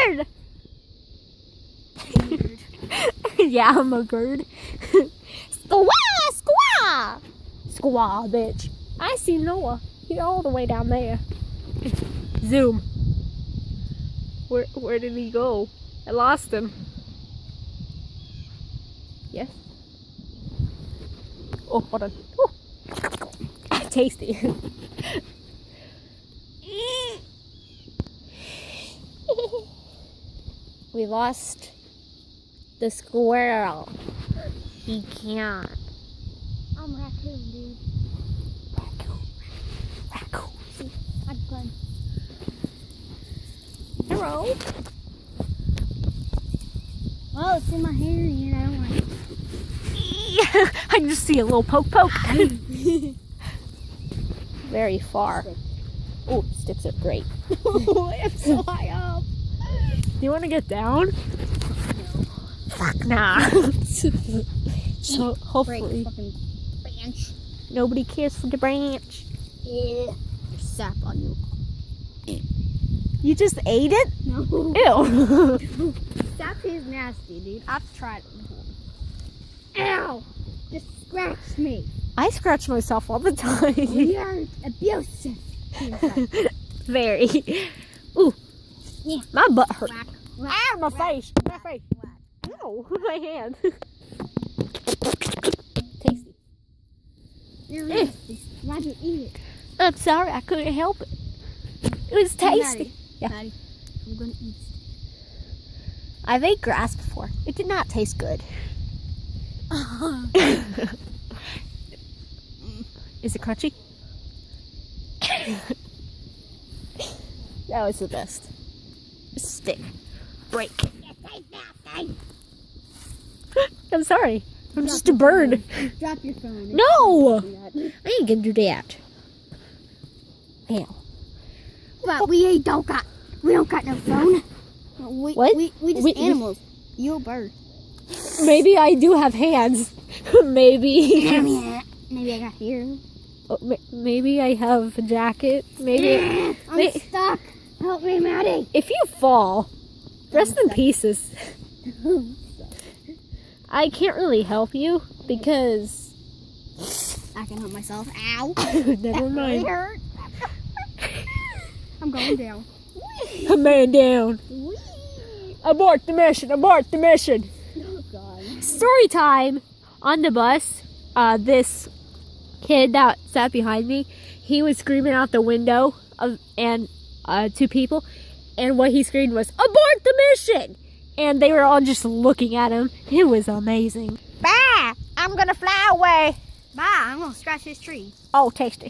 bird! Yeah, I'm a bird. Squaw! Squaw! Squaw, bitch. I see Noah. He's all the way down there. Zoom. Where did he go? I lost him. Yes? Oh, hold on. Oh. Tasty. We lost the squirrel. He can't. I'm raccoon, dude. Raccoon. See, I'd run. Hello. Oh, it's in my hair and I don't like it. I can just see a little poke. Very far. Oh, sticks are great. I'm so high up. Do you want to get down? No. Fuck nah. So hopefully Break fucking branch. nobody cares for the branch. Yeah. There's sap on you. You just ate it? No. Ew. Sap is nasty, dude. I've tried it before. Ow! Just scratched me. I scratch myself all the time. We are abusive. Very. Ooh. Yeah. My butt hurt. Whack, Ah, my whack, face. My face. whack. No, my hand. Tasty. You're nasty. Why'd you eat it? I'm sorry, I couldn't help it. It was tasty. Maddie, Yeah. Maddie, I'm gonna eat it. I've ate grass before. It did not taste good. Is it crunchy? That was the best. Stick. Break. I'm sorry. I'm Drop just a your bird. phone. Drop your phone. No! Do that. I ain't gonna do that. Ew. But we don't got no phone. We, What? We just animals. You a bird. Maybe I do have hands. Maybe. Maybe I got hair. Maybe I have a jacket. Maybe. I'm stuck. Help me, Maddie. If you fall, rest in pieces. I can't really help you because. I can help myself. Ow. Never mind. That hurt. I'm going down. A man down. Whee! Abort the mission. Abort the mission. Oh, God. Story time. On the bus, this kid that sat behind me, he was screaming out the window to people, and what he screamed was, "Abort the mission!" And they were all just looking at him. It was amazing. Bye! I'm gonna fly away. Bye. I'm going to scratch this tree. Oh, tasty.